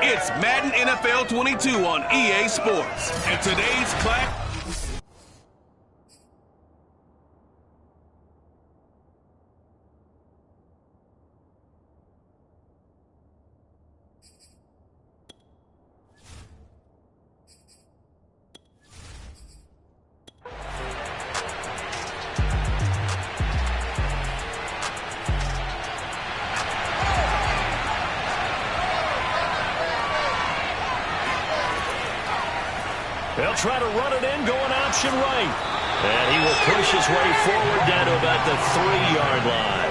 It's Madden NFL 22 on EA Sports. And today's class... They'll try to run it in, going option right. And he will push his way forward down to about the 3-yard line.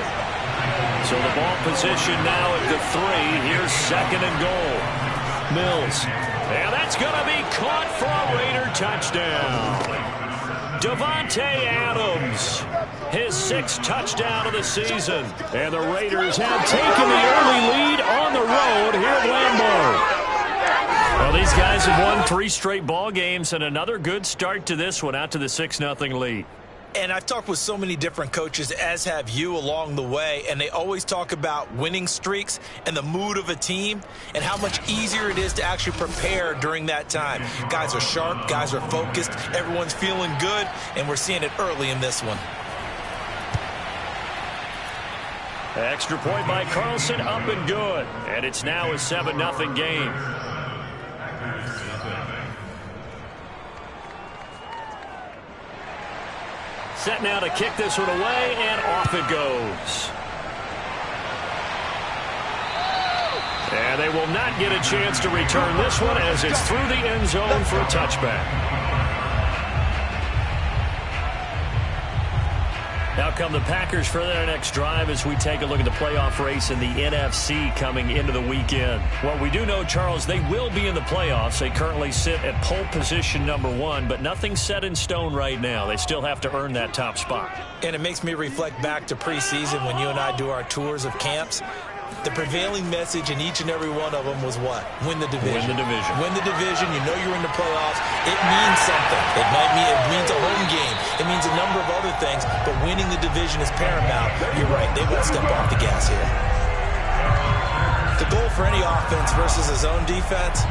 So the ball position now at the 3. Here's second and goal. Mills. And that's going to be caught for a Raider touchdown. Davante Adams, his 6th touchdown of the season. And the Raiders have taken the early lead on the road here at Lambeau. Well, these guys have won 3 straight ball games, and another good start to this one, out to the 6-0 lead. And I've talked with so many different coaches, as have you, along the way, and they always talk about winning streaks and the mood of a team and how much easier it is to actually prepare during that time. Guys are sharp, guys are focused, everyone's feeling good, and we're seeing it early in this one. Extra point by Carlson, up and good. And it's now a 7-0 game. Set now to kick this one away, and off it goes. And they will not get a chance to return this one as it's through the end zone for a touchback. Now come the Packers for their next drive as we take a look at the playoff race in the NFC coming into the weekend. Well, we do know, Charles, they will be in the playoffs. They currently sit at pole position number 1, but nothing's set in stone right now. They still have to earn that top spot. And it makes me reflect back to preseason when you and I do our tours of camps. The prevailing message in each and every one of them was what? Win the division. Win the division. Win the division. You know you're in the playoffs. It means something. It means a home game. It means a number of other things, but winning the division is paramount. You're right. They won't step off the gas here. The goal for any offense versus a zone defense,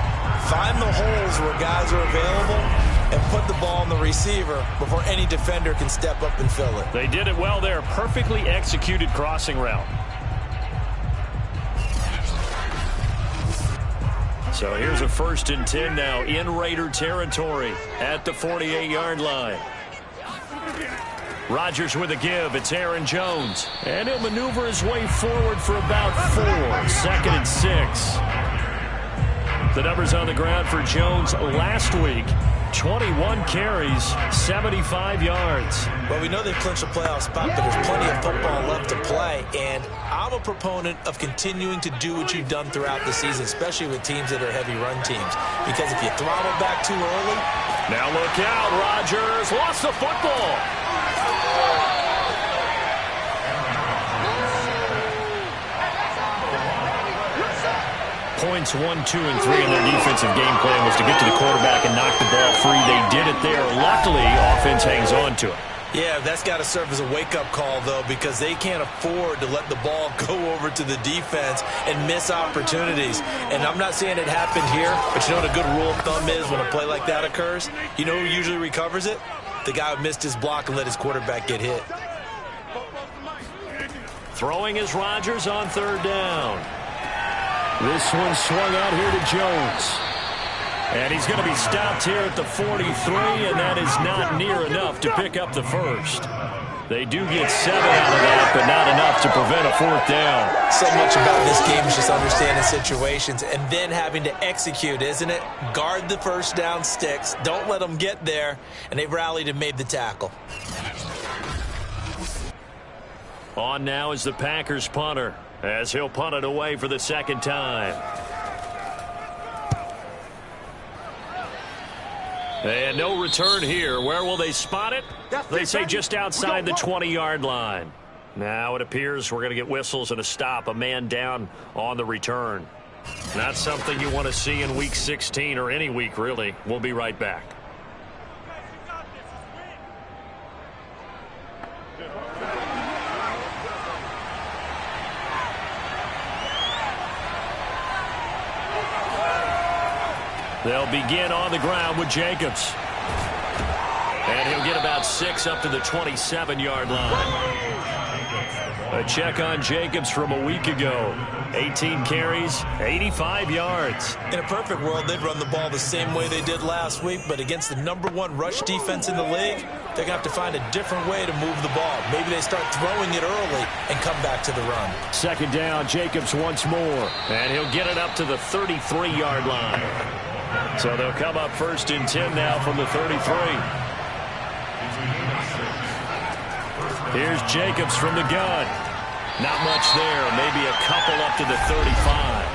find the holes where guys are available and put the ball on the receiver before any defender can step up and fill it. They did it well there. Perfectly executed crossing route. So here's a 1st and 10 now in Raider territory at the 48-yard line. Rodgers with a give. It's Aaron Jones. And he'll maneuver his way forward for about 4. 2nd and 6. The numbers on the ground for Jones last week. 21 carries, 75 yards. Well, we know they've clinched a playoff spot, but there's plenty of football left to play. And I'm a proponent of continuing to do what you've done throughout the season, especially with teams that are heavy run teams. Because if you throttle back too early... Now look out, Rodgers lost the football. Points 1, 2, and 3 in their defensive game plan was to get to the quarterback and knock the ball free. They did it there. Luckily, offense hangs on to it. Yeah, that's got to serve as a wake-up call, though, because they can't afford to let the ball go over to the defense and miss opportunities. And I'm not saying it happened here, but you know what a good rule of thumb is when a play like that occurs? You know who usually recovers it? The guy who missed his block and let his quarterback get hit. Throwing is Rodgers on 3rd down. This one swung out here to Jones. And he's going to be stopped here at the 43, and that is not near enough to pick up the 1st. They do get 7 out of that, but not enough to prevent a 4th down. So much about this game is just understanding situations and then having to execute, isn't it? Guard the 1st down sticks. Don't let them get there. And they've rallied and made the tackle. On now is the Packers punter, as he'll punt it away for the 2nd time. And no return here. Where will they spot it? They say just outside the 20-yard line. Now it appears we're going to get whistles and a stop. A man down on the return. Not something you want to see in Week 16 or any week, really. We'll be right back. They'll begin on the ground with Jacobs. And he'll get about 6 up to the 27-yard line. A check on Jacobs from a week ago. 18 carries, 85 yards. In a perfect world, they'd run the ball the same way they did last week, but against the #1 rush defense in the league, they're going to have to find a different way to move the ball. Maybe they start throwing it early and come back to the run. Second down, Jacobs once more. And he'll get it up to the 33-yard line. So they'll come up 1st and 10 now from the 33. Here's Jacobs from the gun. Not much there. Maybe a couple up to the 35.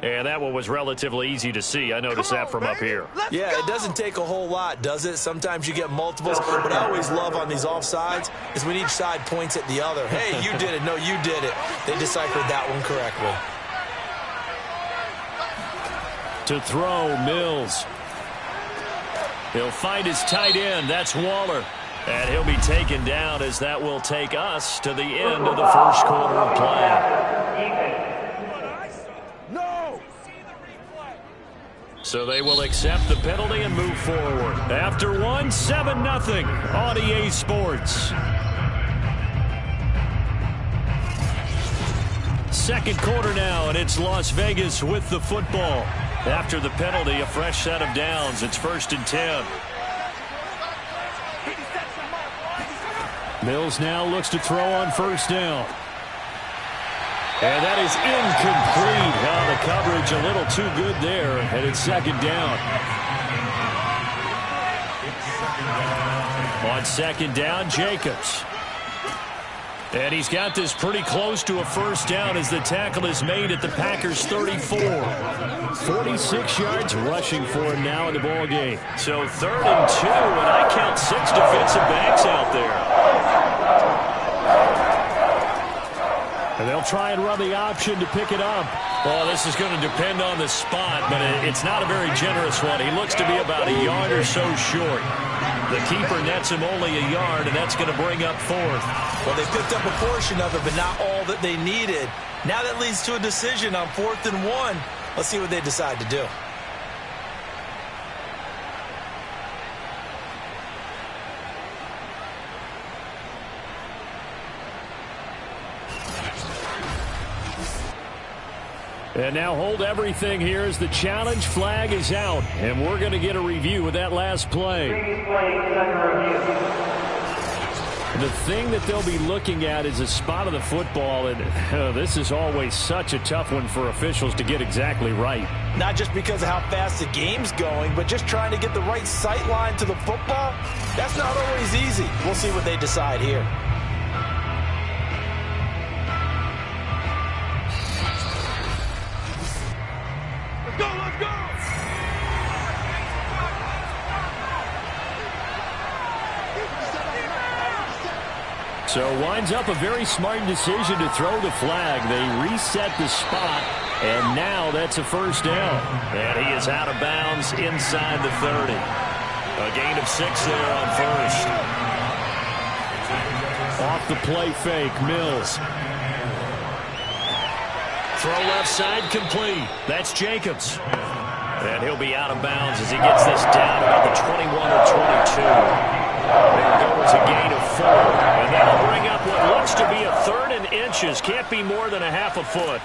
And that one was relatively easy to see. I noticed that from up here. Yeah, it doesn't take a whole lot, does it? Sometimes you get multiples. What I always love on these offsides is when each side points at the other. Hey, you did it. No, you did it. They deciphered that one correctly. To throw, Mills. He'll find his tight end. That's Waller. And he'll be taken down as that will take us to the end of the first quarter of play. So they will accept the penalty and move forward. After one, 7-0 on EA Sports. Second quarter now, and it's Las Vegas with the football. After the penalty, a fresh set of downs. It's 1st and 10. Mills now looks to throw on 1st down. And that is incomplete. The coverage a little too good there, and it's 2nd down. On 2nd down, Jacobs. And he's got this pretty close to a 1st down as the tackle is made at the Packers' 34. 46 yards rushing for him now in the ball game. So 3rd and 2, and I count 6 defensive backs out there. And they'll try and run the option to pick it up. Well, this is going to depend on the spot, but it's not a very generous one. He looks to be about a yard or so short. The keeper nets him only a yard, and that's going to bring up 4th. Well, they picked up a portion of it, but not all that they needed. Now that leads to a decision on 4th and 1. Let's see what they decide to do. And now hold everything here as the challenge flag is out. And we're going to get a review of that last play. The thing that they'll be looking at is a spot of the football. And this is always such a tough one for officials to get exactly right. Not just because of how fast the game's going, but just trying to get the right sight line to the football. That's not always easy. We'll see what they decide here. So winds up a very smart decision to throw the flag. They reset the spot, and now that's a 1st down. And he is out of bounds inside the 30. A gain of 6 there on 1st. Off the play fake, Mills. Throw left side complete. That's Jacobs. And he'll be out of bounds as he gets this down about the 21 or 22. There goes a gain of 4. And that'll bring up what looks to be a 3rd and inches. Can't be more than a half a foot.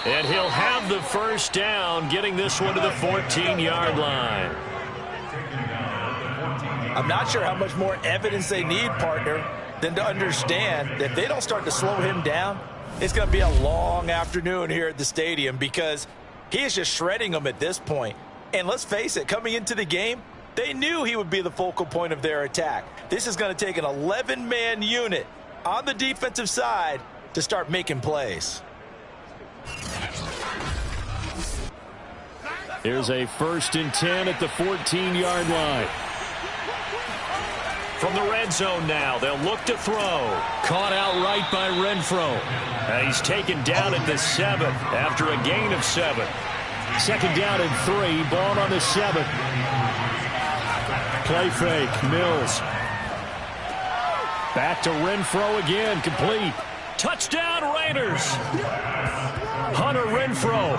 And he'll have the 1st down, getting this one to the 14-yard line. I'm not sure how much more evidence they need, partner, than to understand that if they don't start to slow him down, it's going to be a long afternoon here at the stadium because he is just shredding them at this point. And let's face it, coming into the game, they knew he would be the focal point of their attack. This is going to take an 11-man unit on the defensive side to start making plays. Here's a 1st and 10 at the 14-yard line. From the red zone now, they'll look to throw. Caught outright by Renfro. He's taken down at the 7 after a gain of 7. 2nd down and 3, ball on the 7. Play fake, Mills. Back to Renfro again, complete. Touchdown Raiders. Hunter Renfrow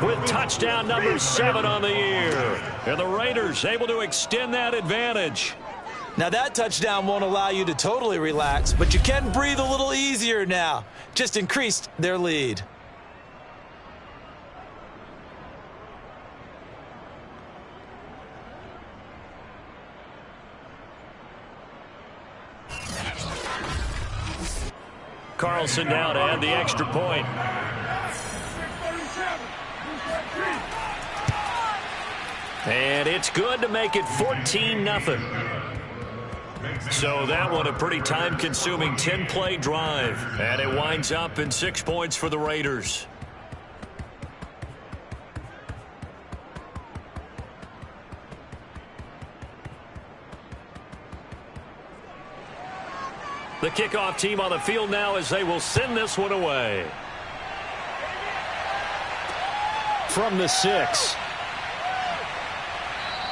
with touchdown number 7 on the year. And the Raiders able to extend that advantage. Now that touchdown won't allow you to totally relax, but you can breathe a little easier now. Just increased their lead. Carlson now to add the extra point. And it's good to make it 14-0. So that one a pretty time-consuming 10-play drive. And it winds up in 6 points for the Raiders. The kickoff team on the field now as they will send this one away. From the 6.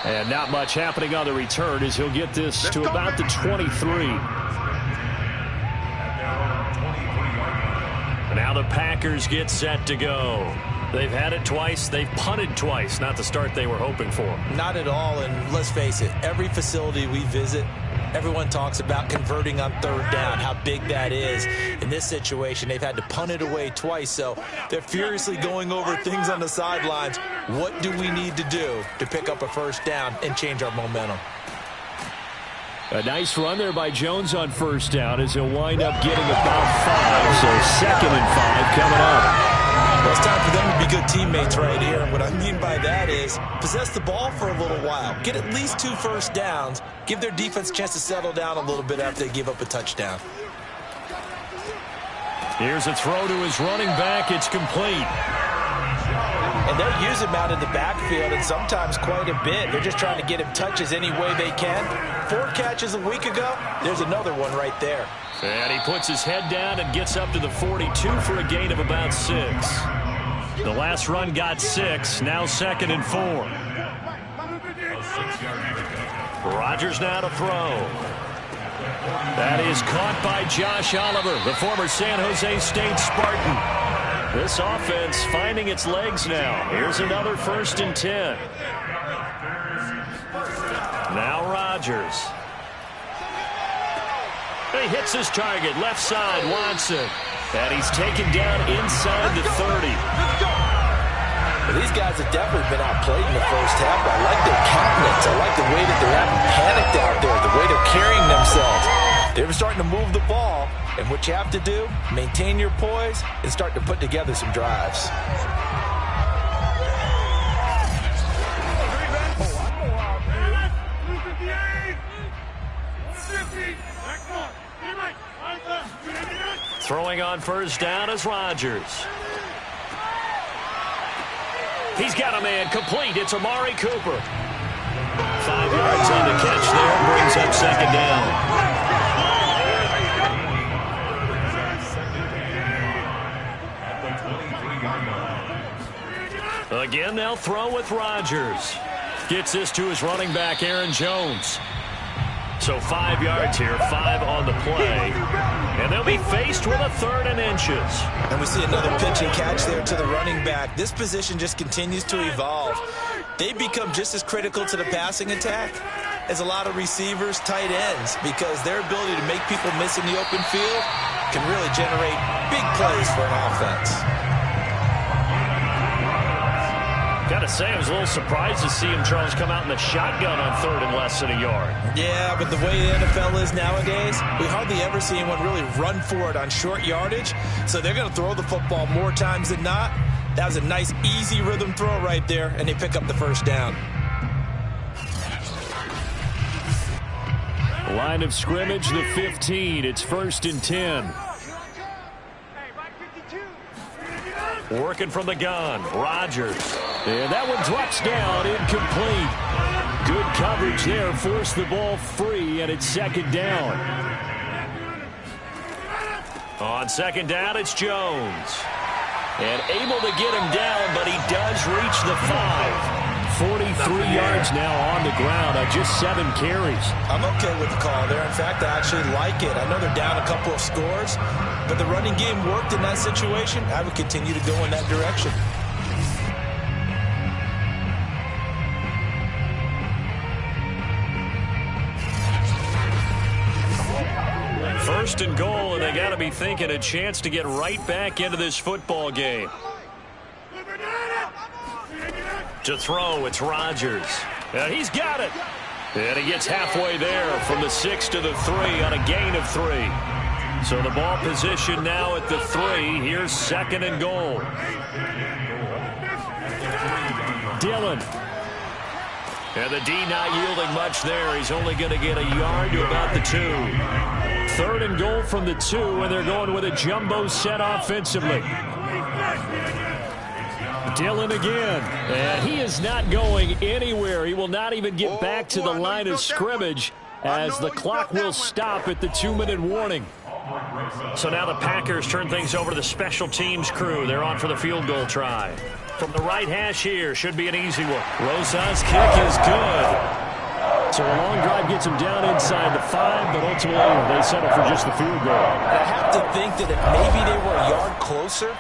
And not much happening on the return as he'll get this to about the 23. Now the Packers get set to go. They've had it twice. They've punted twice. Not the start they were hoping for. Not at all, and let's face it, every facility we visit, everyone talks about converting on third down, how big that is. In this situation, they've had to punt it away twice, so they're furiously going over things on the sidelines. What do we need to do to pick up a first down and change our momentum? A nice run there by Jones on first down as he'll wind up getting about 5. So 2nd and 5 coming up. Well, it's time for them to be good teammates right here. And what I mean by that is possess the ball for a little while. Get at least 2 first downs. Give their defense a chance to settle down a little bit after they give up a touchdown. Here's a throw to his running back. It's complete. And they'll use him out in the backfield, and sometimes quite a bit. They're just trying to get him touches any way they can. 4 catches a week ago. There's another one right there. And he puts his head down and gets up to the 42 for a gain of about 6. The last run got 6. Now 2nd and 4. Rodgers now to throw. That is caught by Josh Oliver, the former San Jose State Spartan. This offense finding its legs now. Here's another 1st and 10. Now Rodgers. He hits his target, left side, Watson. And he's taken down inside the 30. Well, these guys have definitely been outplayed in the first half. I like their countenance. I like the way that they're having panicked out there, the way they're carrying themselves. They're starting to move the ball. And what you have to do, maintain your poise and start to put together some drives. Throwing on first down is Rodgers. He's got a man complete. It's Amari Cooper. 5 yards on the catch there. Brings up 2nd down. Again, they'll throw with Rodgers. Gets this to his running back, Aaron Jones. So 5 yards here, 5 on the play. And they'll be faced with a 3rd and inches. And we see another pitch and catch there to the running back. This position just continues to evolve. They become just as critical to the passing attack as a lot of receivers, tight ends, because their ability to make people miss in the open field can really generate big plays for an offense. Gotta say, I was a little surprised to see him, Charles, come out in the shotgun on 3rd and less than a yard. Yeah, but the way the NFL is nowadays, we hardly ever see anyone really run for it on short yardage. So they're going to throw the football more times than not. That was a nice, easy rhythm throw right there, and they pick up the first down. Line of scrimmage, the 15. It's 1st and 10. Working from the gun, Rodgers. And that one drops down, incomplete. Good coverage there, forced the ball free, and it's 2nd down. On 2nd down, it's Jones. And able to get him down, but he does reach the 5. 43 yards now on the ground on just 7 carries. I'm okay with the call there. In fact, I actually like it. I know they're down a couple of scores, but the running game worked in that situation. I would continue to go in that direction. First and goal, and they got to be thinking a chance to get right back into this football game. To throw, it's Rodgers. And he's got it. And he gets halfway there from the 6 to the 3 on a gain of 3. So the ball position now at the 3. Here's second and goal. Dillon. And the D not yielding much there. He's only going to get a yard to about the 2. Third and goal from the 2, and they're going with a jumbo set offensively. Dillon again, and he is not going anywhere. He will not even get back to the line of scrimmage as the clock will stop at the 2-minute warning. So now the Packers turn things over to the special teams crew. They're on for the field goal try. From the right hash here, should be an easy one. Rosas' kick is good. So a long drive gets him down inside the 5, but ultimately they settle for just the field goal. I have to think that if maybe they were a yard closer,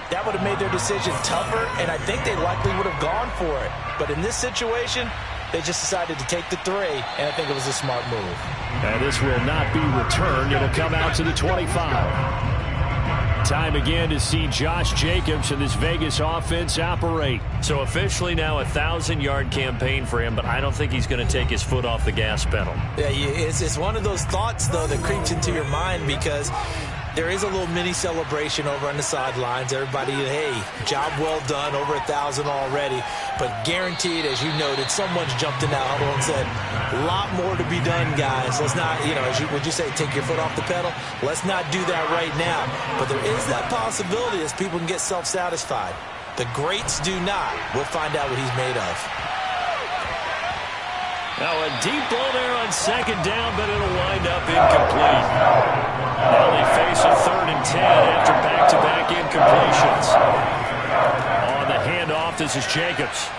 that would have made their decision tougher, and I think they likely would have gone for it. But in this situation, they just decided to take the 3, and I think it was a smart move. And this will not be returned. It'll come out to the 25. Time again to see Josh Jacobs and this Vegas offense operate. So officially now a 1,000-yard campaign for him, but I don't think he's going to take his foot off the gas pedal. Yeah, it's one of those thoughts, though, that creeps into your mind because there is a little mini celebration over on the sidelines. Everybody, hey, job well done, over 1,000 already. But guaranteed, as you noted, someone's jumped in that huddle and said, a lot more to be done, guys. Let's not, would you say, take your foot off the pedal? Let's not do that right now. But there is that possibility as people can get self-satisfied. The greats do not. We'll find out what he's made of. Now a deep ball there on second down, but it'll wind up incomplete. Now they face a 3rd and 10 after back-to-back incompletions. On the handoff, this is Jacobs.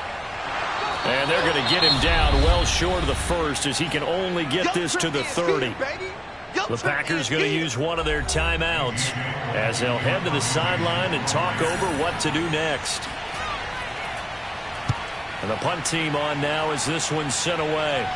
And they're going to get him down well short of the 1st as he can only get this to the 30. The Packers going to use one of their timeouts as they'll head to the sideline and talk over what to do next. And the punt team on now as this one's sent away.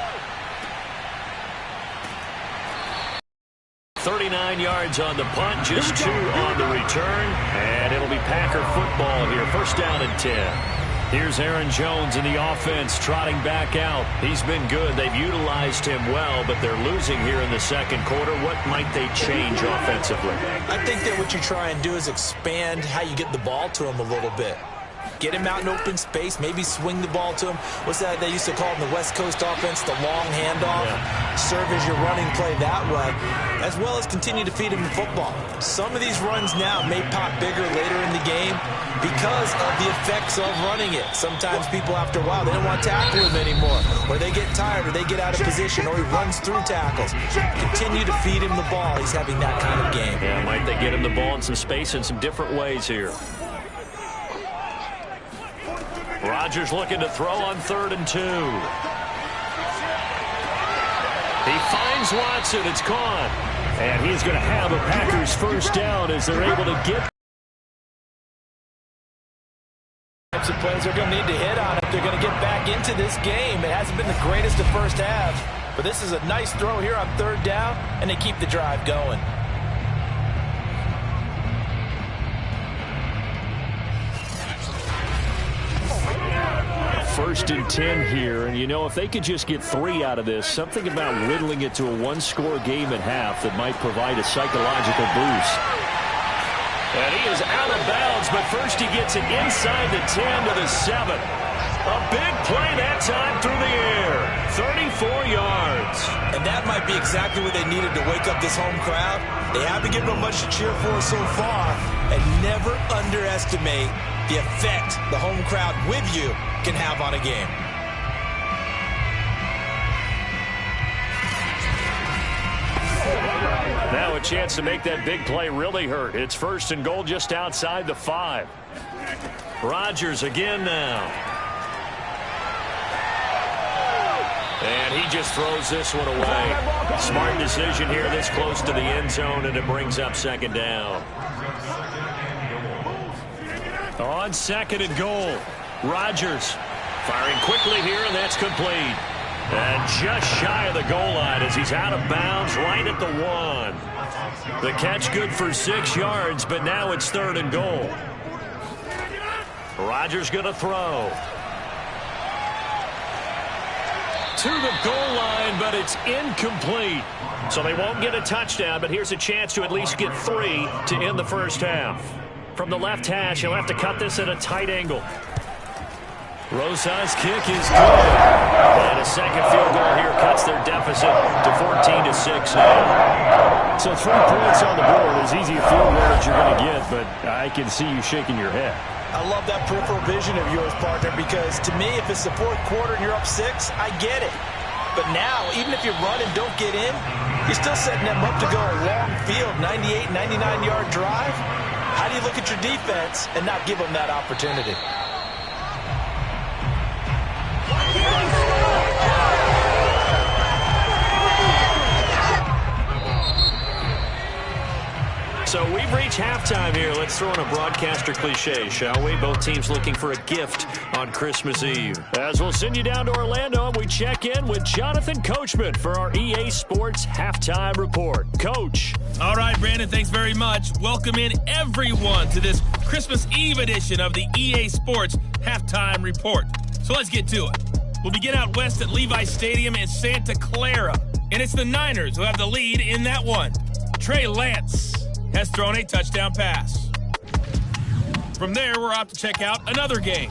39 yards on the punt, just 2 on the return. And it'll be Packer football here. First down and 10. Here's Aaron Jones in the offense trotting back out. He's been good. They've utilized him well, but they're losing here in the second quarter. What might they change offensively? I think that what you try and do is expand how you get the ball to him a little bit. Get him out in open space, maybe swing the ball to him. What's that they used to call in the West Coast offense, the long handoff? Yeah. Serve as your running play that way, as well as continue to feed him the football. Some of these runs now may pop bigger later in the game because of the effects of running it. Sometimes people, after a while, they don't want to tackle him anymore, or they get tired, or they get out of position, or he runs through tackles. Continue to feed him the ball. He's having that kind of game. Yeah, might they get him the ball in some space in some different ways here. Rodgers looking to throw on 3rd and 2. He finds Watson. It's gone. And he's going to have a Packers first down as they're able to get. Types of plays they're going to need to hit on if they're going to get back into this game. It hasn't been the greatest of first halves, but this is a nice throw here on 3rd down, and they keep the drive going. First and 10 here, and if they could just get 3 out of this, something about whittling it to a 1-score game at half that might provide a psychological boost. And he is out of bounds, but first he gets it inside the 10 to the 7. A big play that time through the air, 34 yards. And that might be exactly what they needed to wake up this home crowd. They haven't given them much to cheer for so far, and never underestimate the effect the home crowd with you can have on a game. Now a chance to make that big play really hurt. It's 1st and goal just outside the 5. Rodgers again now. And he just throws this one away. Smart decision here this close to the end zone, and it brings up second down. On second and goal, Rodgers firing quickly here, and that's complete. And just shy of the goal line as he's out of bounds right at the 1. The catch good for 6 yards, but now it's third and goal. Rodgers going to throw. To the goal line, but it's incomplete. So they won't get a touchdown, but here's a chance to at least get 3 to end the first half. From the left hash, he'll have to cut this at a tight angle. Rosa's kick is good. And a second field goal here cuts their deficit to 14-6 now. So 3 points on the board is easy a field goal that you're going to get, but I can see you shaking your head. I love that peripheral vision of yours, partner, because to me, if it's the fourth quarter and you're up 6, I get it. But now, even if you run and don't get in, you're still setting them up to go a long field, 98, 99-yard drive. How do you look at your defense and not give them that opportunity? So we've reached halftime here. Let's throw in a broadcaster cliche, shall we? Both teams looking for a gift on Christmas Eve. As we'll send you down to Orlando, we check in with Jonathan Coachman for our EA Sports Halftime Report. Coach. All right, Brandon, thanks very much. Welcome in everyone to this Christmas Eve edition of the EA Sports Halftime Report. So let's get to it. We'll begin out west at Levi Stadium in Santa Clara. And it's the Niners who have the lead in that one. Trey Lance has thrown a touchdown pass. From there, we're off to check out another game.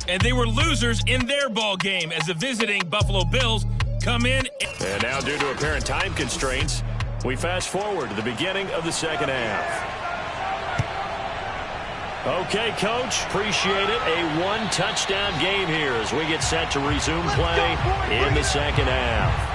And they were losers in their ball game as the visiting Buffalo Bills come in. And now, due to apparent time constraints, we fast forward to the beginning of the second half. Okay, Coach, appreciate it. A 1-touchdown game here as we get set to resume play in the second half.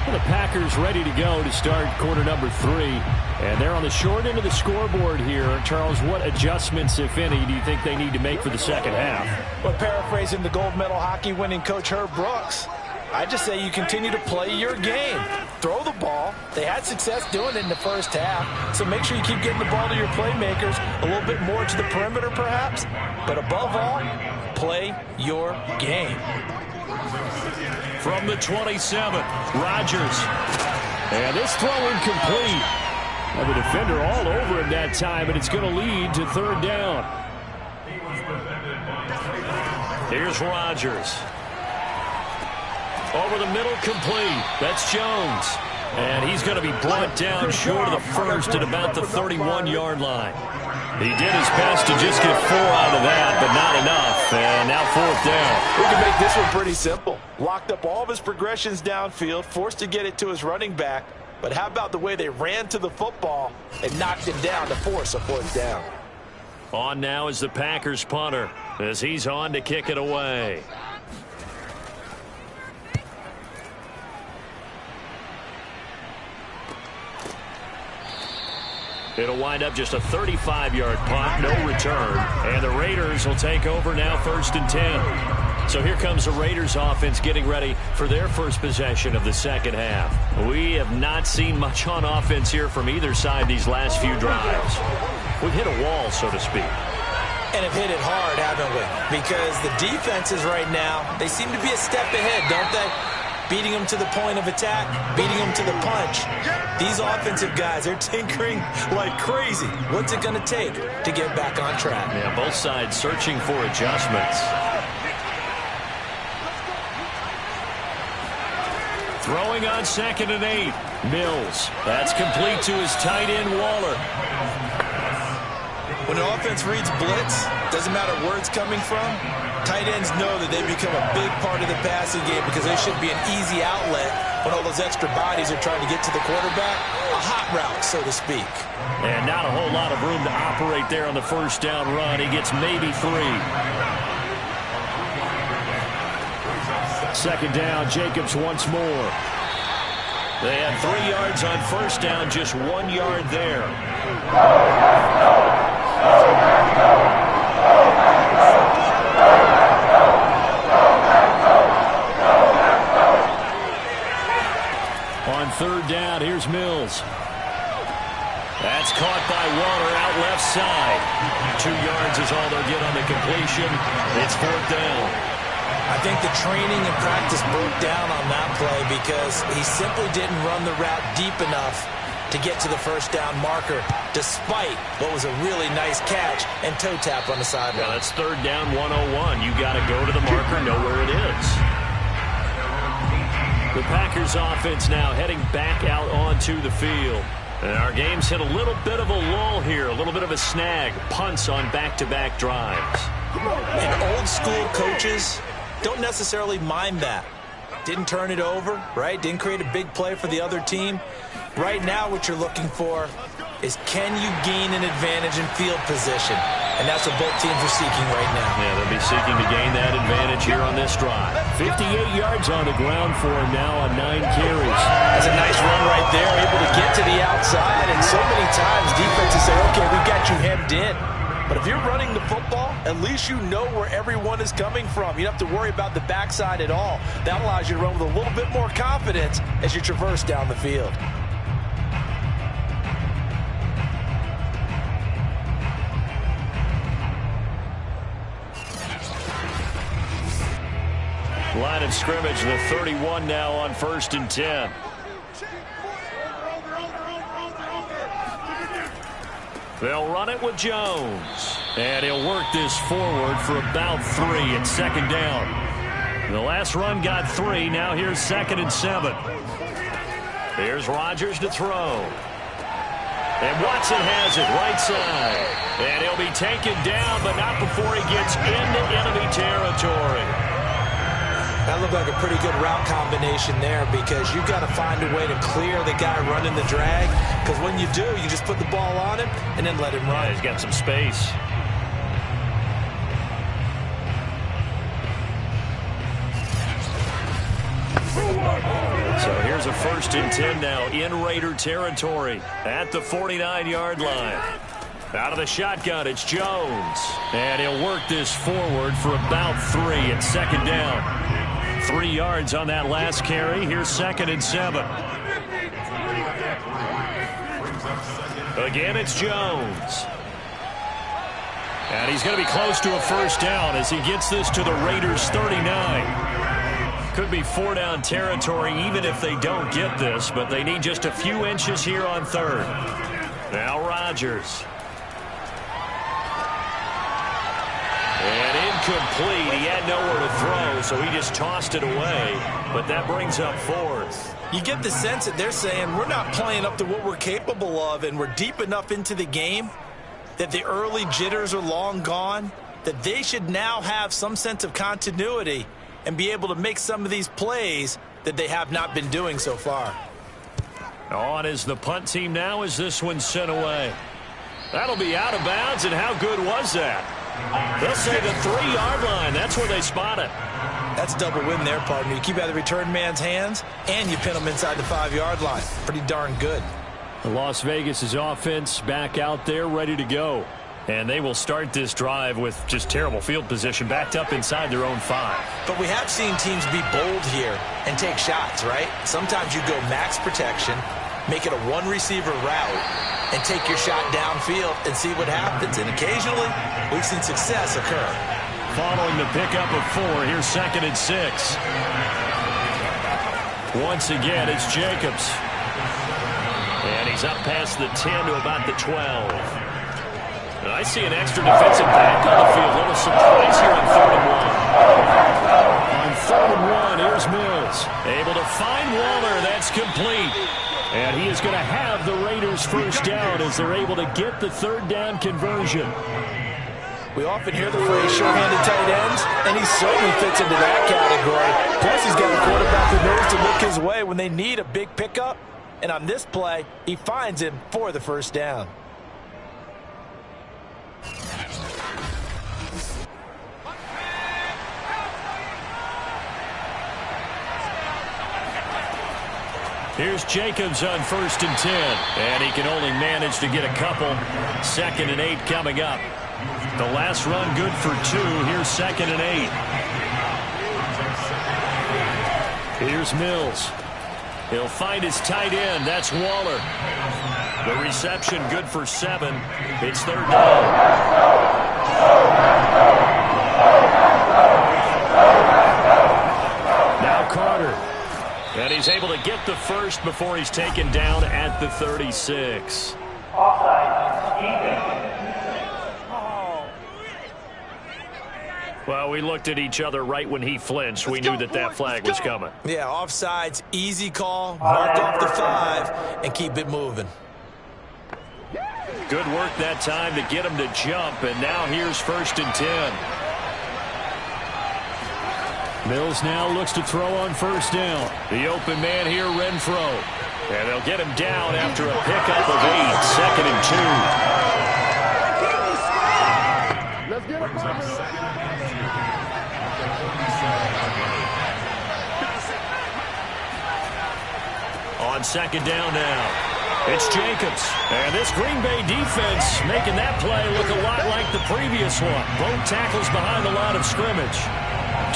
Well, the Packers ready to go to start quarter number 3. And they're on the short end of the scoreboard here. Charles, what adjustments, if any, do you think they need to make for the second half? Well, paraphrasing the gold medal hockey winning coach Herb Brooks, I just say you continue to play your game. Throw the ball. They had success doing it in the first half, so make sure you keep getting the ball to your playmakers, a little bit more to the perimeter perhaps, but above all, play your game. From the 27, Rodgers. And this throw incomplete. And the defender all over him that time, and it's going to lead to third down. Here's Rodgers. Over the middle, complete. That's Jones. And he's going to be brought down short of the first at about the 31-yard line. He did his best to just get 4 out of that, but not enough. And now fourth down. We can make this one pretty simple. Locked up all of his progressions downfield, forced to get it to his running back. But how about the way they ran to the football and knocked him down to force a fourth down? On now is the Packers punter as he's on to kick it away. It'll wind up just a 35-yard punt, no return. And the Raiders will take over now, 1st and 10. So here comes the Raiders offense getting ready for their first possession of the second half. We have not seen much on offense here from either side these last few drives. We've hit a wall, so to speak. And have hit it hard, haven't we? Because the defenses right now, they seem to be a step ahead, don't they? Beating them to the point of attack, beating them to the punch. These offensive guys, they're tinkering like crazy. What's it going to take to get back on track? Yeah, both sides searching for adjustments. Throwing on 2nd and 8. Mills. That's complete to his tight end, Waller. When an offense reads blitz, doesn't matter where it's coming from, tight ends know that they become a big part of the passing game because they should be an easy outlet when all those extra bodies are trying to get to the quarterback. A hot route, so to speak. And not a whole lot of room to operate there on the first down run. He gets maybe 3. Second down, Jacobs once more. They had 3 yards on first down, just 1 yard there. That's caught by Waller out left side. 2 yards is all they'll get on the completion. It's 4th down. I think the training and practice broke down on that play because he simply didn't run the route deep enough to get to the first down marker, despite what was a really nice catch and toe tap on the sideline. Yeah, that's 3rd down 101. You got to go to the marker, know where it is. The Packers offense now heading back out onto the field. And our game's hit a little bit of a lull here, a little bit of a snag. Punts on back-to-back drives. And old school coaches don't necessarily mind that. Didn't turn it over, right? Didn't create a big play for the other team. Right now what you're looking for is, can you gain an advantage in field position? And that's what both teams are seeking right now. Yeah, they'll be seeking to gain that advantage here on this drive. 58 yards on the ground for him now on 9 carries. That's a nice run right there, able to get to the outside. And so many times defenses say, okay, we've got you hemmed in. But if you're running the football, at least you know where everyone is coming from. You don't have to worry about the backside at all. That allows you to run with a little bit more confidence as you traverse down the field. Line of scrimmage, the 31 now on 1st and 10. They'll run it with Jones. And he'll work this forward for about 3 at 2nd down. The last run got 3. Now here's 2nd and 7. Here's Rodgers to throw. And Watson has it right side. And he'll be taken down, but not before he gets into enemy territory. That looked like a pretty good route combination there, because you've got to find a way to clear the guy running the drag, because when you do, you just put the ball on him and then let him run. Yeah, he's got some space. So here's a 1st and 10 now in Raider territory at the 49-yard line. Out of the shotgun, it's Jones. And he'll work this forward for about 3 at 2nd down. 3 yards on that last carry. Here's 2nd and 7. Again, it's Jones. And he's going to be close to a 1st down as he gets this to the Raiders' 39. Could be 4-down territory even if they don't get this, but they need just a few inches here on 3rd. Now Rodgers. And incomplete. He had nowhere to throw, so he just tossed it away. But that brings up 4th. You get the sense that they're saying we're not playing up to what we're capable of, and we're deep enough into the game that the early jitters are long gone, that they should now have some sense of continuity and be able to make some of these plays that they have not been doing so far. On is the punt team now as this one's sent away. That'll be out of bounds, and how good was that? They'll say the 3-yard line. That's where they spot it. That's double win there, partner. You keep out of the return man's hands, and you pin them inside the 5-yard line. Pretty darn good. The Las Vegas' offense back out there ready to go. And they will start this drive with just terrible field position, backed up inside their own 5. But we have seen teams be bold here and take shots, right? Sometimes you go max protection, make it a one-receiver route, and take your shot downfield and see what happens. And occasionally, we've seen success occur. Following the pickup of 4, here's 2nd and 6. Once again, it's Jacobs. And he's up past the 10 to about the 12. And I see an extra defensive back on the field. A little surprise here on 3rd and 1. On 3rd and 1, here's Mills. Able to find Waller. That's complete. And he is going to have the Raiders' 1st down as they're able to get the 3rd down conversion. We often hear the phrase short-handed tight ends, and he certainly fits into that category. Plus, he's got a quarterback who knows to look his way when they need a big pickup. And on this play, he finds him for the 1st down. Here's Jacobs on 1st and 10. And he can only manage to get a couple. 2nd and 8 coming up. The last run good for 2. Here's 2nd and 8. Here's Mills. He'll find his tight end. That's Waller. The reception good for 7. It's 3rd down. Now Carter. And he's able to get the first before he's taken down at the 36. Well, we looked at each other right when he flinched. We knew that flag was coming. Yeah, offsides, easy call, mark off the 5, and keep it moving. Good work that time to get him to jump, and now here's 1st and 10. Mills now looks to throw on 1st down. The open man here, Renfro. And they'll get him down after a pickup of 8, 2nd and 2. Let's get him. On 2nd down now, it's Jacobs. And this Green Bay defense making that play look a lot like the previous one. Both tackles behind the line of scrimmage.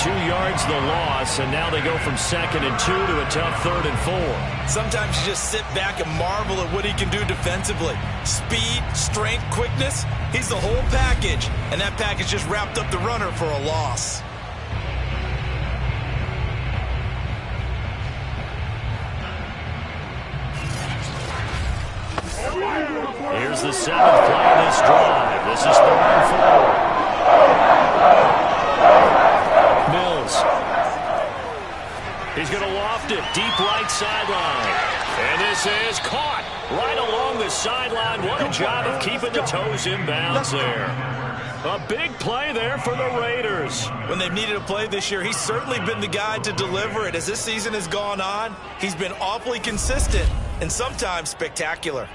2 yards the loss, and now they go from 2nd and 2 to a tough 3rd and 4. Sometimes you just sit back and marvel at what he can do defensively. Speed, strength, quickness, he's the whole package. And that package just wrapped up the runner for a loss. Here's the 7th play of this drive. This is 3rd and 4. Mills. He's going to loft it deep right sideline. And this is caught right along the sideline. What a job of keeping the toes in bounds there. A big play there for the Raiders. When they've needed a play this year, he's certainly been the guy to deliver it. As this season has gone on, he's been awfully consistent and sometimes spectacular.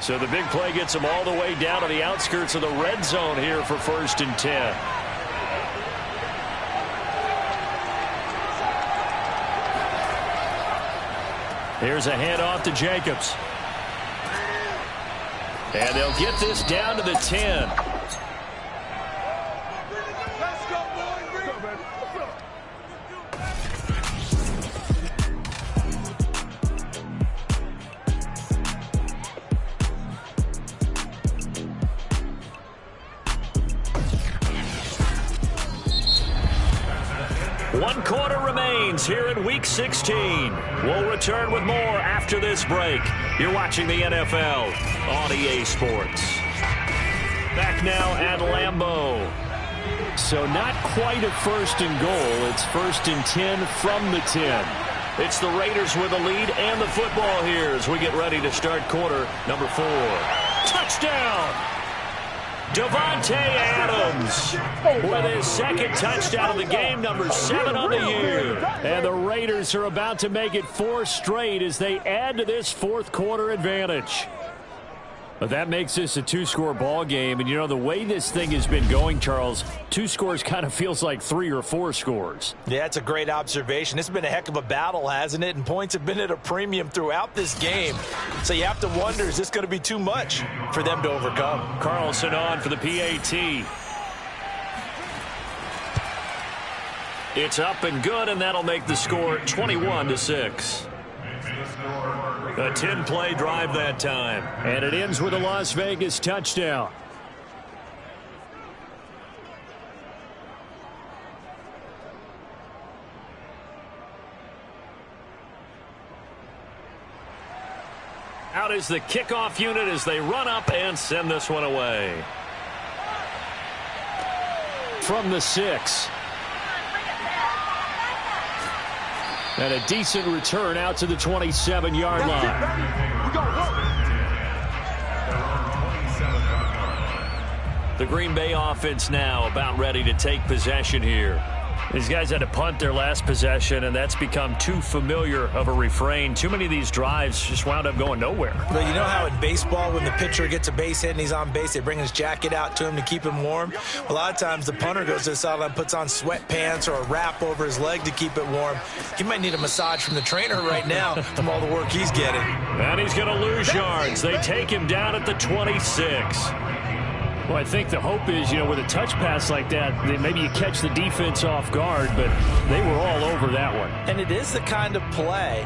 So the big play gets him all the way down to the outskirts of the red zone here for 1st and 10. Here's a handoff to Jacobs. And they'll get this down to the 10. One quarter remains here in Week 16. We'll return with more after this break. You're watching the NFL on EA Sports. Back now at Lambeau. So not quite a 1st and goal. It's 1st and 10 from the 10. It's the Raiders with the lead and the football here as we get ready to start quarter number 4. Touchdown! Davante Adams with his 2nd touchdown of the game, number 7 on the year. And the Raiders are about to make it 4 straight as they add to this 4th quarter advantage. But that makes this a 2-score ball game. And, you know, the way this thing has been going, Charles, 2 scores kind of feels like 3 or 4 scores. Yeah, it's a great observation. It's been a heck of a battle, hasn't it? And points have been at a premium throughout this game. So you have to wonder, is this going to be too much for them to overcome? Carlson on for the PAT. It's up and good, and that'll make the score 21-6. A 10-play drive that time. And it ends with a Las Vegas touchdown. Out is the kickoff unit as they run up and send this one away. From the 6. And a decent return out to the 27-yard line. The Green Bay offense now about ready to take possession here. These guys had to punt their last possession, and that's become too familiar of a refrain. Too many of these drives just wound up going nowhere. But you know how in baseball, when the pitcher gets a base hit and he's on base, they bring his jacket out to him to keep him warm? A lot of times the punter goes to the sideline, puts on sweatpants or a wrap over his leg to keep it warm. He might need a massage from the trainer right now from all the work he's getting. And he's going to lose yards. They take him down at the 26. Well, I think the hope is, with a touch pass like that, maybe you catch the defense off guard, but they were all over that one. And it is the kind of play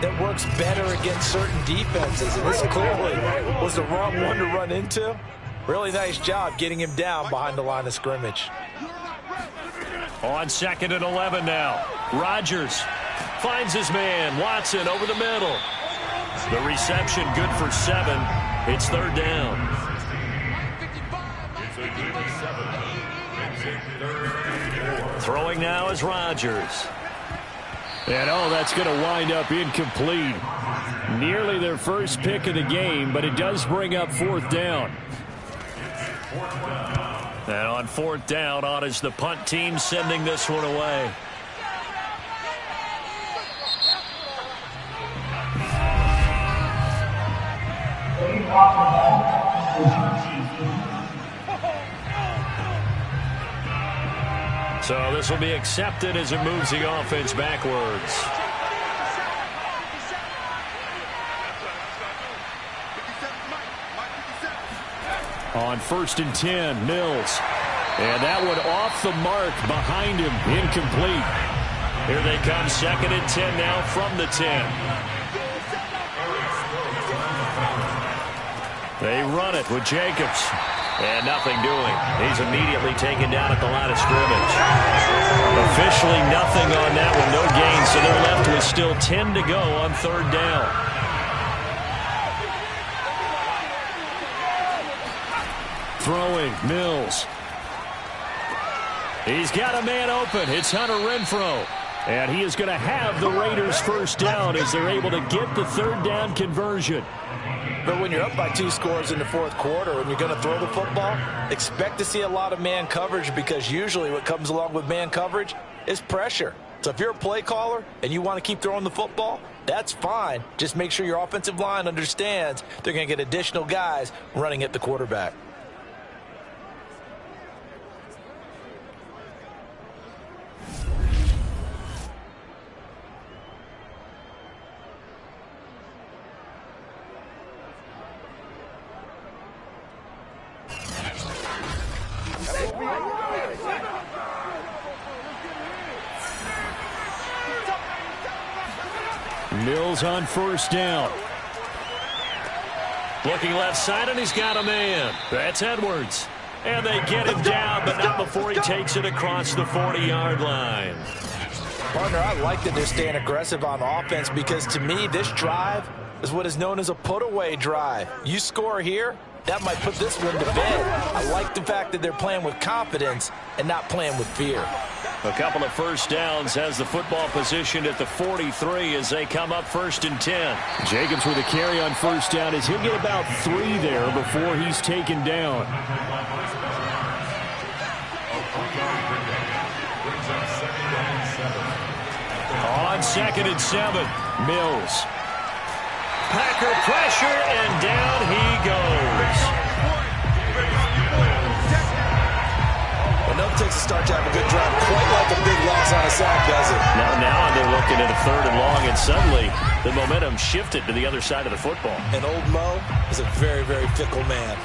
that works better against certain defenses. And this clearly was the wrong one to run into. Really nice job getting him down behind the line of scrimmage. On 2nd and 11 now. Rodgers finds his man. Watson over the middle. The reception good for 7. It's 3rd down. Throwing now is Rodgers. And that's going to wind up incomplete. Nearly their first pick of the game, but it does bring up 4th down. And on 4th down, on is the punt team sending this one away. So this will be accepted as it moves the offense backwards. On 1st and 10, Mills. And that one off the mark behind him, incomplete. Here they come, 2nd and 10 now from the 10. They run it with Jacobs. And nothing doing. He's immediately taken down at the line of scrimmage. Officially nothing on that one. No gain, so they're left with still 10 to go on 3rd down. Throwing, Mills. He's got a man open. It's Hunter Renfrow. And he is going to have the Raiders' first down as they're able to get the 3rd down conversion. But when you're up by 2 scores in the 4th quarter and you're going to throw the football, expect to see a lot of man coverage, because usually what comes along with man coverage is pressure. So if you're a play caller and you want to keep throwing the football, that's fine. Just make sure your offensive line understands they're going to get additional guys running at the quarterback. Mills on 1st down. Looking left side, and he's got a man. That's Edwards. And they get him down, but not before he takes it across the 40-yard line. Partner, I like that they're staying aggressive on offense, because to me, this drive is what is known as a put-away drive. You score here, that might put this one to bed. I like the fact that they're playing with confidence and not playing with fear. A couple of first downs, has the football positioned at the 43 as they come up 1st and 10. Jacobs with a carry on 1st down as he'll get about 3 there before he's taken down. On 2nd and 7, Mills. Packer pressure, and down he goes. Enough takes a start to have a good drive. Quite like a big loss on a sack, does it? Now they're looking at a 3rd and long, and suddenly the momentum shifted to the other side of the football. And old Mo is a very, very fickle man.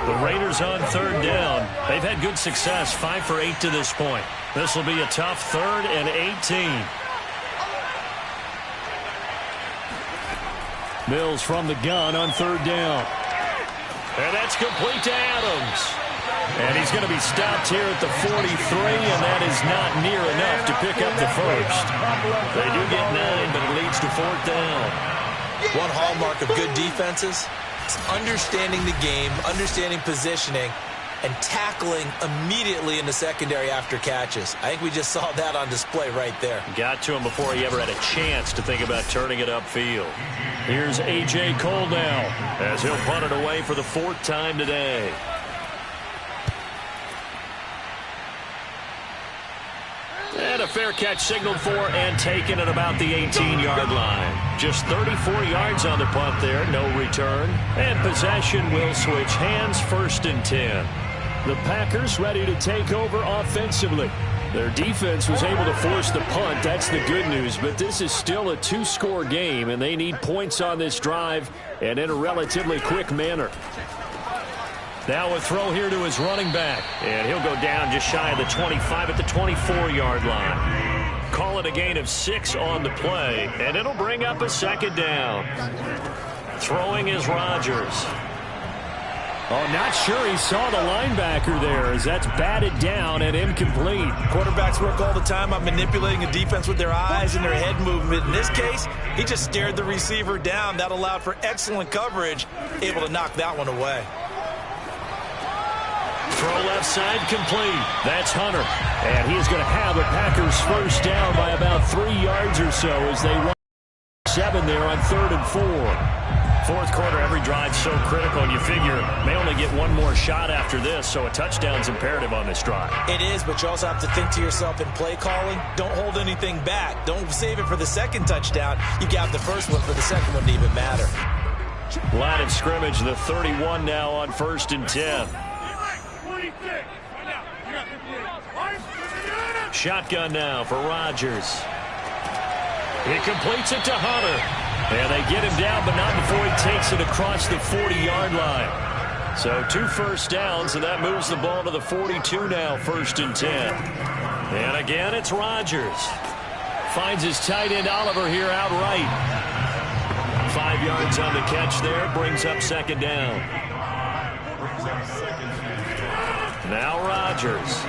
The Raiders on 3rd down. They've had good success, 5 for 8 to this point. This will be a tough 3rd and 18. Mills from the gun on 3rd down. And that's complete to Adams. And he's going to be stopped here at the 43, and that is not near enough to pick up the first. They do get 9, but it leads to 4th down. One hallmark of good defenses is understanding the game, understanding positioning, and tackling immediately in the secondary after catches. I think we just saw that on display right there. Got to him before he ever had a chance to think about turning it upfield. Here's A.J. Cole now as he'll punt it away for the 4th time today. And a fair catch signaled for and taken at about the 18-yard line. Just 34 yards on the punt there, no return. And possession will switch hands, 1st and 10. The Packers ready to take over offensively. Their defense was able to force the punt. That's the good news. But this is still a two-score game, and they need points on this drive and in a relatively quick manner. Now a throw here to his running back. And he'll go down just shy of the 25 at the 24-yard line. Call it a gain of 6 on the play, and it'll bring up a second down. Throwing is Rodgers. Oh, not sure he saw the linebacker there as that's batted down and incomplete. Quarterbacks work all the time on manipulating a defense with their eyes and their head movement. In this case, he just stared the receiver down. That allowed for excellent coverage, able to knock that one away. Throw left side complete. That's Hunter. And he is going to have a Packers first down by about 3 yards or so as they run 7 there on 3rd and 4. Fourth quarter, every drive so critical, and you figure may only get one more shot after this, so a touchdown's imperative on this drive. It is, but you also have to think to yourself in play calling, don't hold anything back. Don't save it for the second touchdown. You got the first one for the second one to even matter. Line of scrimmage, the 31 now on 1st and 10. Shotgun now for Rodgers. He completes it to Hunter. And they get him down, but not before he takes it across the 40-yard line. So 2 first downs, and that moves the ball to the 42 now, 1st and 10. And again, it's Rodgers. Finds his tight end Oliver here outright. 5 yards on the catch there, brings up second down. Now Rodgers.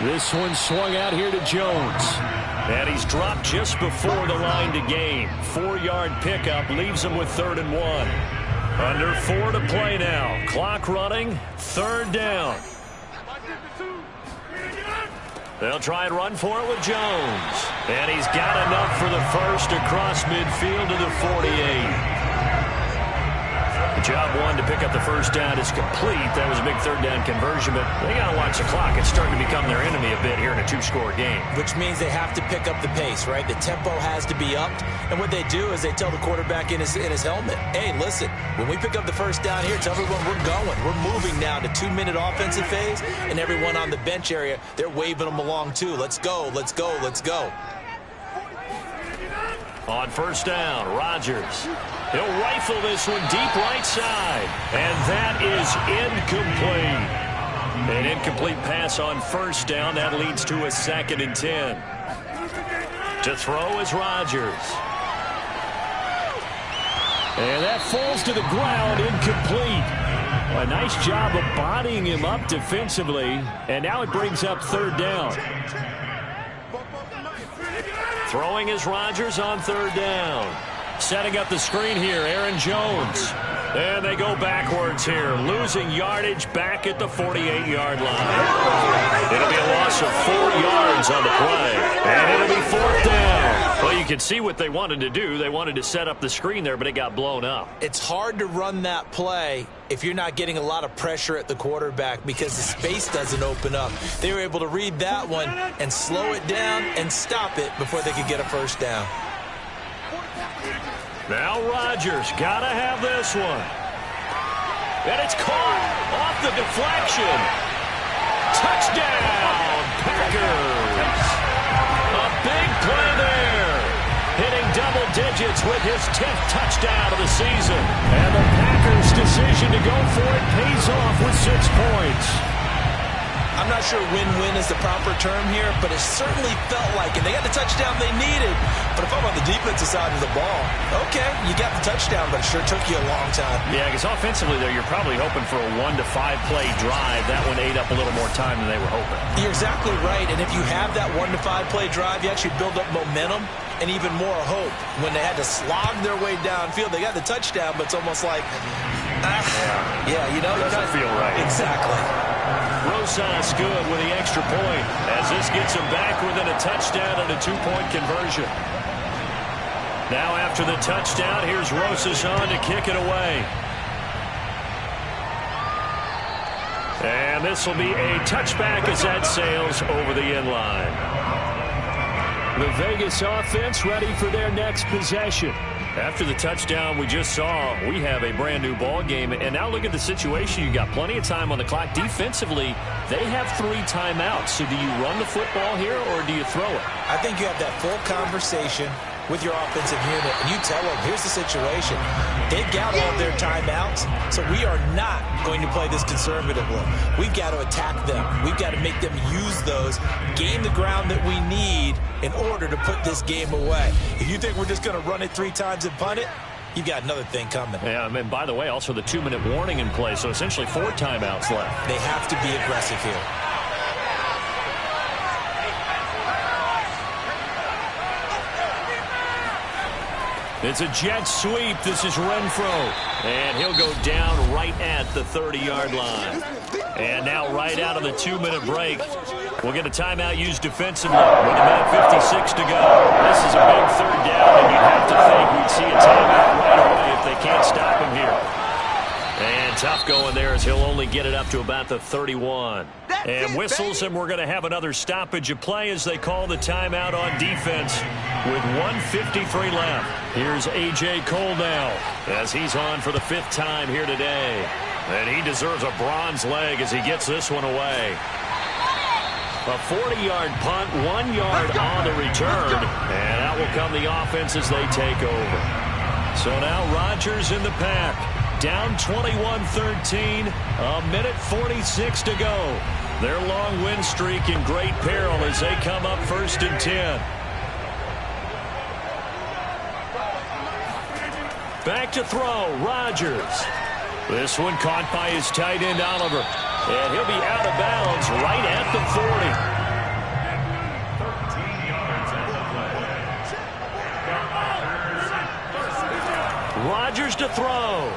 This one swung out here to Jones. And he's dropped just before the line to gain. 4-yard pickup leaves him with 3rd and 1. Under 4 to play now. Clock running. 3rd down. They'll try and run for it with Jones. And he's got enough for the first across midfield to the 48. Job 1 to pick up the first down is complete. That was a big 3rd down conversion, but they got to watch the clock. It's starting to become their enemy a bit here in a 2-score game. Which means they have to pick up the pace, right? The tempo has to be upped. And what they do is they tell the quarterback in his helmet, hey, listen, when we pick up the first down here, tell everyone we're going. We're moving now to 2-minute offensive phase, and everyone on the bench area, they're waving them along too. Let's go, let's go, let's go. On first down, Rodgers. He'll rifle this one deep right side. And that is incomplete. An incomplete pass on first down. That leads to a 2nd and 10. To throw is Rodgers. And that falls to the ground, incomplete. A nice job of bodying him up defensively. And now it brings up 3rd down. Throwing is Rodgers on 3rd down. Setting up the screen here, Aaron Jones. And they go backwards here, losing yardage back at the 48-yard line. It'll be a loss of 4 yards on the play. And it'll be 4th down. Well, you can see what they wanted to do. They wanted to set up the screen there, but it got blown up. It's hard to run that play if you're not getting a lot of pressure at the quarterback because the space doesn't open up. They were able to read that one and slow it down and stop it before they could get a first down. Now Rodgers got to have this one. And it's caught off the deflection. Touchdown, Packers. A big play there. Hitting double digits with his 10th touchdown of the season. And the Packers' decision to go for it pays off with 6 points. I'm not sure win-win is the proper term here, but it certainly felt like it. They got the touchdown they needed. But if I'm on the defensive side of the ball, okay, you got the touchdown, but it sure took you a long time. Yeah, because offensively, there, you're probably hoping for a 1 to 5 play drive. That one ate up a little more time than they were hoping. You're exactly right, and if you have that 1 to 5 play drive, you actually build up momentum and even more hope. When they had to slog their way downfield, they got the touchdown, but it's almost like, yeah, you know. Doesn't feel right. Exactly. Rosas good with the extra point as this gets him back within a touchdown and a 2-point conversion. Now after the touchdown, here's Rosas on to kick it away. And this will be a touchback as that sails over the end line. The Vegas offense ready for their next possession. After the touchdown we just saw, we have a brand new ball game. And now look at the situation. You got plenty of time on the clock. Defensively, they have 3 timeouts. So do you run the football here or do you throw it? I think you have that full conversation with your offensive unit, and you tell them, here's the situation. They've got all their timeouts, so we are not going to play this conservatively. We've got to attack them. We've got to make them use those, gain the ground that we need in order to put this game away. If you think we're just going to run it 3 times and punt it, you've got another thing coming. Yeah, and by the way, also the 2-minute warning in play, so essentially 4 timeouts left. They have to be aggressive here. It's a jet sweep. This is Renfro. And he'll go down right at the 30-yard line. And now right out of the 2-minute break, we'll get a timeout used defensively with a minute 56 to go. This is a big 3rd down, and you'd have to think we'd see a timeout right away if they can't stop him here. And tough going there as he'll only get it up to about the 31. And whistles, and we're going to have another stoppage of play as they call the timeout on defense with 1:53 left. Here's A.J. Cole now as he's on for the 5th time here today. And he deserves a bronze leg as he gets this one away. A 40-yard punt, 1 yard on the return. And out will come the offense as they take over. So now Rodgers in the pack. Down 21-13, a minute 46 to go. Their long win streak in great peril as they come up 1st and 10. Back to throw, Rodgers. This one caught by his tight end, Oliver. And he'll be out of bounds right at the 40. Rodgers to throw.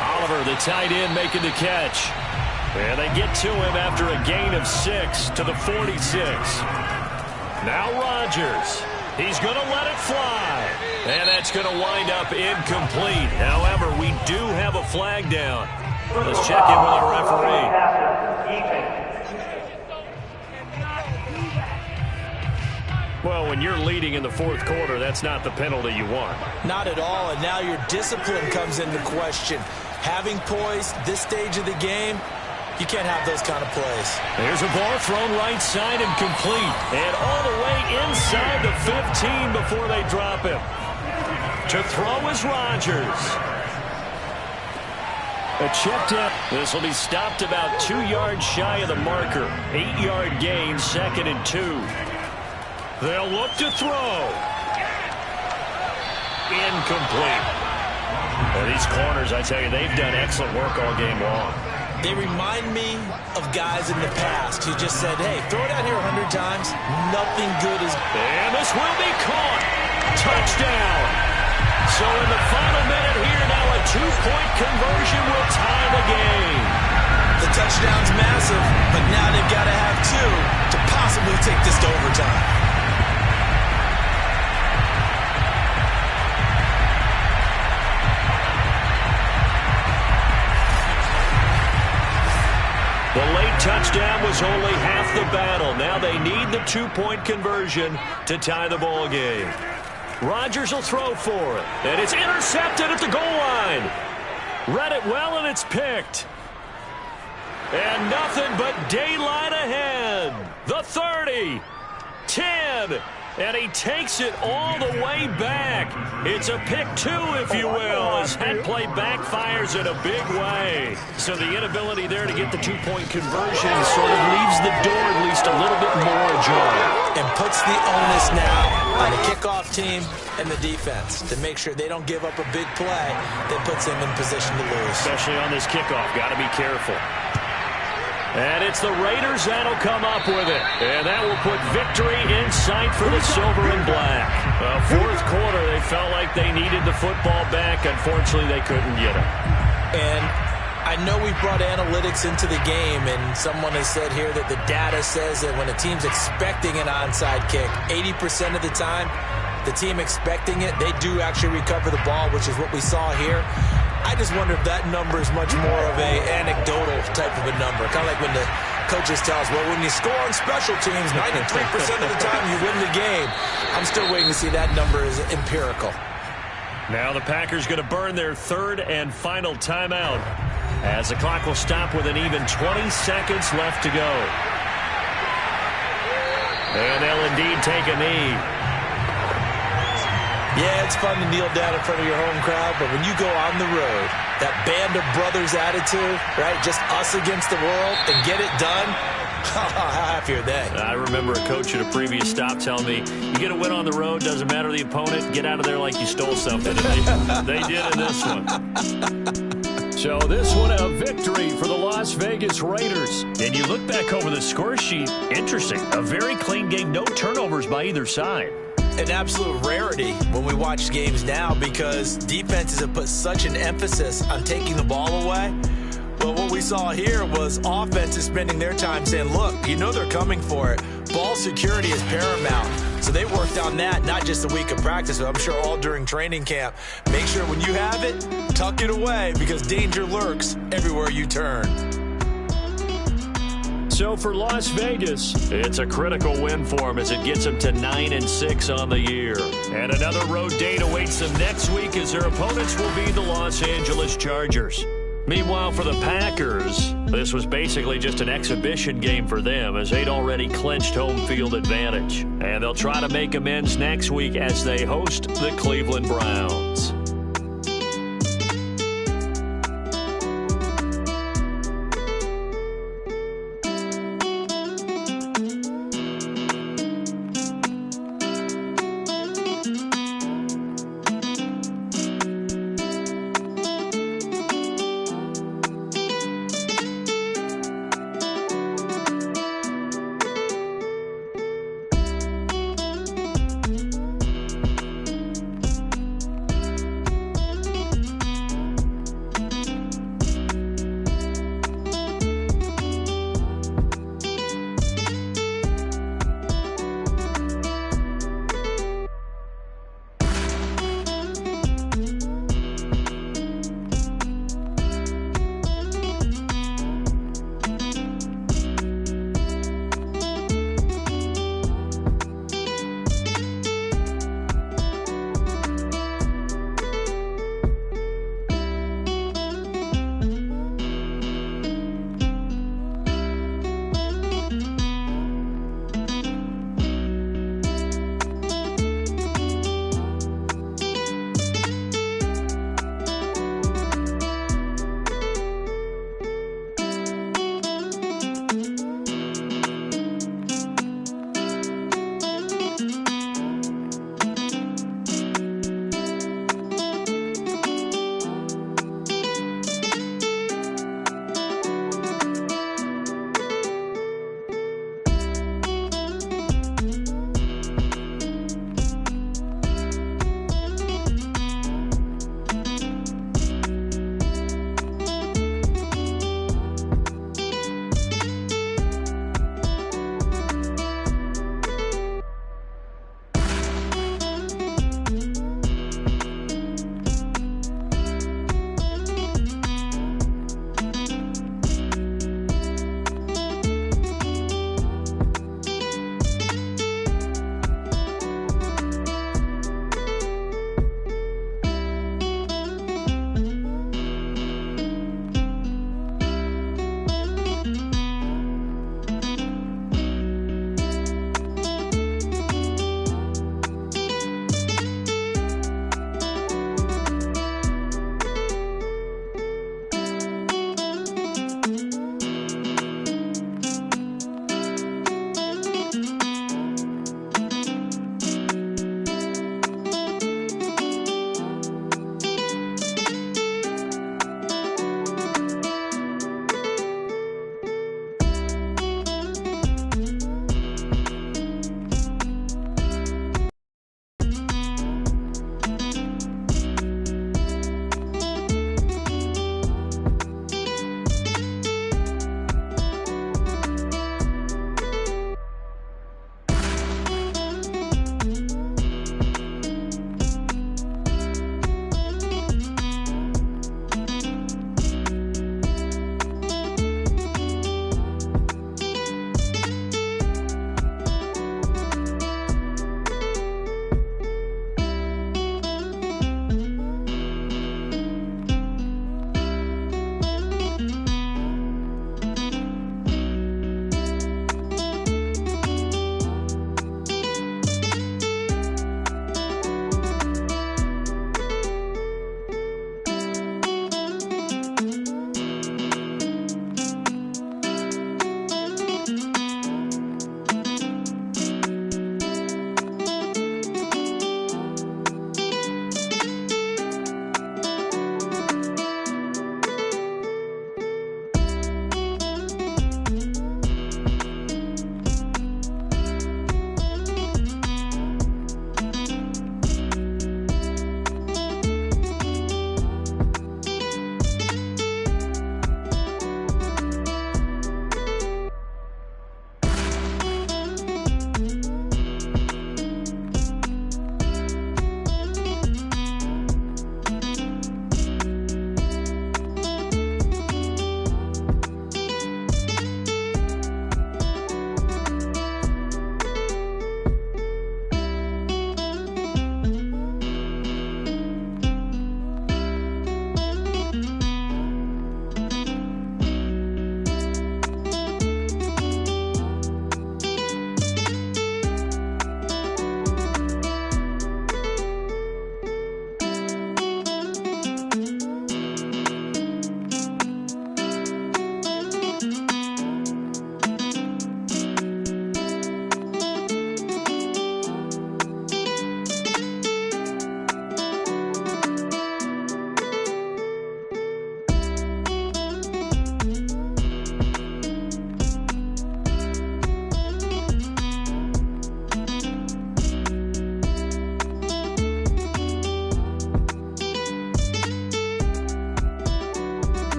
Oliver, the tight end, making the catch. And they get to him after a gain of 6 to the 46. Now Rodgers. He's going to let it fly. And that's going to wind up incomplete. However, we do have a flag down. Let's check in with our referee. Well, when you're leading in the 4th quarter, that's not the penalty you want. Not at all, and now your discipline comes into question. Having poise this stage of the game, you can't have those kind of plays. There's a ball thrown right side and complete. And all the way inside the 15 before they drop him. To throw is Rodgers. A check down. This will be stopped about 2 yards shy of the marker. 8-yard gain, 2nd and 2. They'll look to throw. Incomplete. Well, these corners, I tell you, they've done excellent work all game long. They remind me of guys in the past who just said, hey, throw it out here 100 times. Nothing good is... And this will be caught. Touchdown. So in the final minute here, now a 2-point conversion will tie the game. The touchdown's massive, but now they've got to have 2 to possibly take this to overtime. The late touchdown was only half the battle. Now they need the 2-point conversion to tie the ball game. Rodgers will throw for it. And it's intercepted at the goal line. Read it well, and it's picked. And nothing but daylight ahead. The 30, 10, and he takes it all the way back. It's a pick 2, if you will, as that play backfires in a big way. So the inability there to get the 2-point conversion sort of leaves the door at least a little bit more ajar. And puts the onus now on the kickoff team and the defense to make sure they don't give up a big play that puts them in position to lose. Especially on this kickoff. Got to be careful. And it's the Raiders that'll come up with it. And that will put victory in sight for the silver and black. 4th quarter, they felt like they needed the football back. Unfortunately, they couldn't get it. And I know we brought analytics into the game, and someone has said here that the data says that when a team's expecting an onside kick, 80% of the time, the team expecting it, they do actually recover the ball, which is what we saw here. I just wonder if that number is much more of a anecdotal type of a number. Kind of like when the coaches tell us, well, when you score on special teams, 93% of the time you win the game. I'm still waiting to see that number is empirical. Now the Packers going to burn their third and final timeout as the clock will stop with an even 20 seconds left to go. And they'll indeed take a knee. Yeah, it's fun to kneel down in front of your home crowd, but when you go on the road, that band of brothers attitude, right, just us against the world, and get it done, how happy are they? I remember a coach at a previous stop telling me, you get a win on the road, doesn't matter the opponent, get out of there like you stole something. And they did in this one. So this one, a victory for the Las Vegas Raiders. And you look back over the score sheet, interesting. A very clean game, no turnovers by either side. An absolute rarity when we watch games now because defenses have put such an emphasis on taking the ball away. Well, what we saw here was offenses spending their time saying, look, you know they're coming for it. Ball security is paramount. So they worked on that, not just a week of practice, but I'm sure all during training camp. Make sure when you have it, tuck it away because danger lurks everywhere you turn. So for Las Vegas, it's a critical win for them as it gets them to 9-6 on the year. And another road date awaits them next week as their opponents will be the Los Angeles Chargers. Meanwhile, for the Packers, this was basically just an exhibition game for them as they'd already clinched home field advantage. And they'll try to make amends next week as they host the Cleveland Browns.